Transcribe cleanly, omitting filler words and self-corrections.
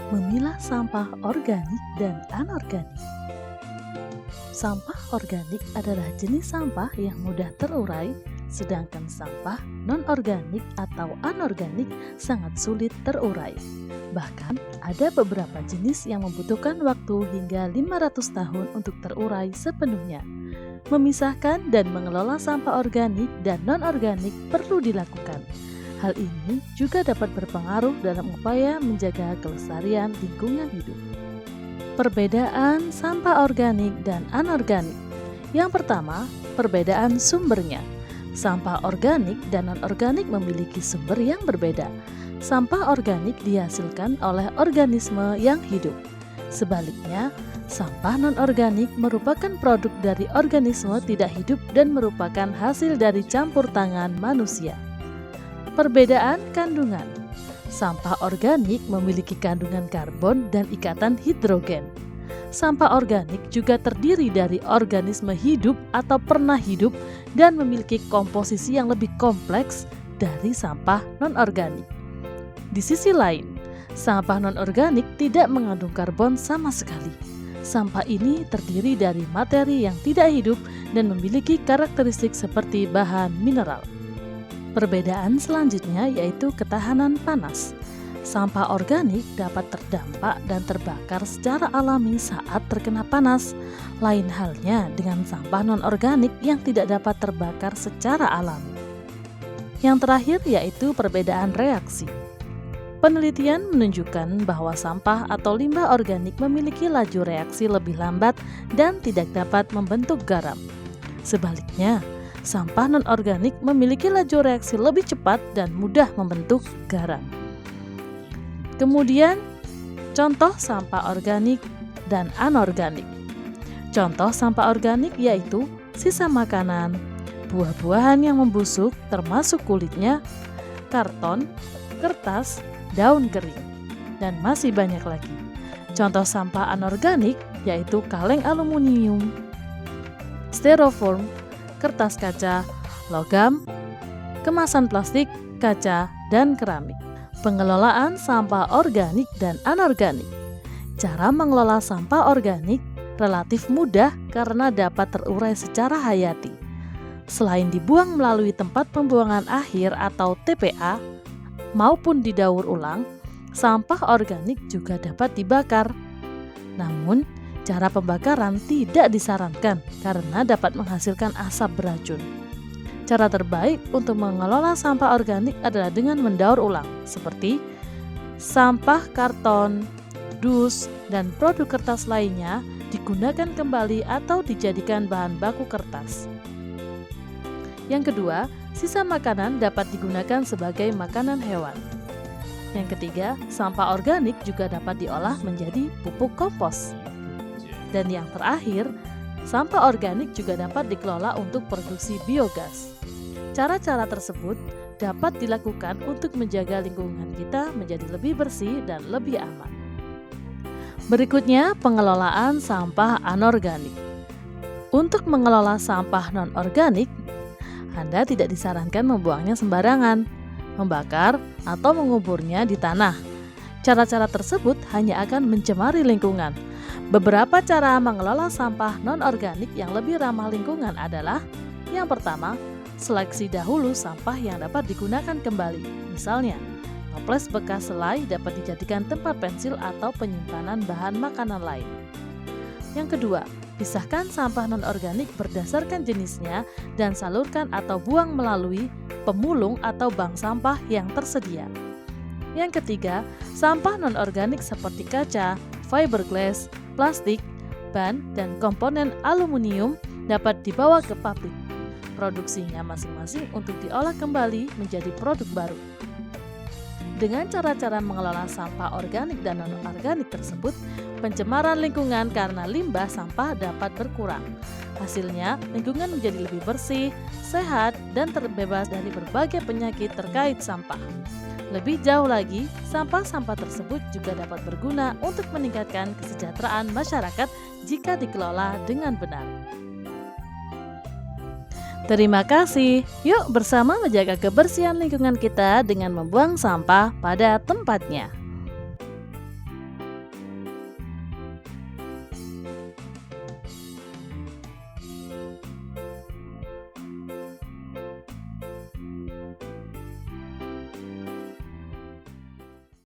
Memilah sampah organik dan anorganik. Sampah organik adalah jenis sampah yang mudah terurai, sedangkan sampah non-organik atau anorganik sangat sulit terurai. Bahkan ada beberapa jenis yang membutuhkan waktu hingga 500 tahun untuk terurai sepenuhnya. Memisahkan dan mengelola sampah organik dan non-organik perlu dilakukan. Hal ini juga dapat berpengaruh dalam upaya menjaga kelestarian lingkungan hidup. Perbedaan sampah organik dan anorganik. Yang pertama, perbedaan sumbernya. Sampah organik dan non-organik memiliki sumber yang berbeda. Sampah organik dihasilkan oleh organisme yang hidup. Sebaliknya, sampah non-organik merupakan produk dari organisme tidak hidup dan merupakan hasil dari campur tangan manusia. Perbedaan kandungan. Sampah organik memiliki kandungan karbon dan ikatan hidrogen. Sampah organik juga terdiri dari organisme hidup atau pernah hidup dan memiliki komposisi yang lebih kompleks dari sampah non-organik. Di sisi lain, sampah non-organik tidak mengandung karbon sama sekali. Sampah ini terdiri dari materi yang tidak hidup dan memiliki karakteristik seperti bahan mineral. Perbedaan selanjutnya yaitu ketahanan panas. Sampah organik dapat terdampak dan terbakar secara alami saat terkena panas. Lain halnya dengan sampah non-organik yang tidak dapat terbakar secara alami. Yang terakhir yaitu perbedaan reaksi. Penelitian menunjukkan bahwa sampah atau limbah organik memiliki laju reaksi lebih lambat dan tidak dapat membentuk garam. Sebaliknya, sampah non-organik memiliki laju reaksi lebih cepat dan mudah membentuk garam. Kemudian, contoh sampah organik dan anorganik. Contoh sampah organik yaitu sisa makanan, buah-buahan yang membusuk termasuk kulitnya, karton, kertas, daun kering, dan masih banyak lagi. Contoh sampah anorganik yaitu kaleng aluminium, styrofoam, kertas kaca, logam, kemasan plastik, kaca, dan keramik. Pengelolaan sampah organik dan anorganik. Cara mengelola sampah organik relatif mudah karena dapat terurai secara hayati. Selain dibuang melalui tempat pembuangan akhir atau TPA maupun didaur ulang, sampah organik juga dapat dibakar. Namun, cara pembakaran tidak disarankan karena dapat menghasilkan asap beracun. Cara terbaik untuk mengelola sampah organik adalah dengan mendaur ulang, seperti sampah karton, dus, dan produk kertas lainnya digunakan kembali atau dijadikan bahan baku kertas. Yang kedua, sisa makanan dapat digunakan sebagai makanan hewan. Yang ketiga, sampah organik juga dapat diolah menjadi pupuk kompos. Dan yang terakhir, sampah organik juga dapat dikelola untuk produksi biogas. Cara-cara tersebut dapat dilakukan untuk menjaga lingkungan kita menjadi lebih bersih dan lebih aman. Berikutnya, pengelolaan sampah anorganik. Untuk mengelola sampah non-organik, Anda tidak disarankan membuangnya sembarangan, membakar, atau menguburnya di tanah. Cara-cara tersebut hanya akan mencemari lingkungan. Beberapa cara mengelola sampah non-organik yang lebih ramah lingkungan adalah: yang pertama, seleksi dahulu sampah yang dapat digunakan kembali. Misalnya, toples bekas selai dapat dijadikan tempat pensil atau penyimpanan bahan makanan lain. Yang kedua, pisahkan sampah non-organik berdasarkan jenisnya dan salurkan atau buang melalui pemulung atau bank sampah yang tersedia. Yang ketiga, sampah non-organik seperti kaca, fiberglass, plastik, ban, dan komponen aluminium dapat dibawa ke pabrik. Produksinya masing-masing untuk diolah kembali menjadi produk baru. Dengan cara-cara mengelola sampah organik dan non-organik tersebut, pencemaran lingkungan karena limbah sampah dapat berkurang. Hasilnya, lingkungan menjadi lebih bersih, sehat, dan terbebas dari berbagai penyakit terkait sampah. Lebih jauh lagi, sampah-sampah tersebut juga dapat berguna untuk meningkatkan kesejahteraan masyarakat jika dikelola dengan benar. Terima kasih. Yuk bersama menjaga kebersihan lingkungan kita dengan membuang sampah pada tempatnya.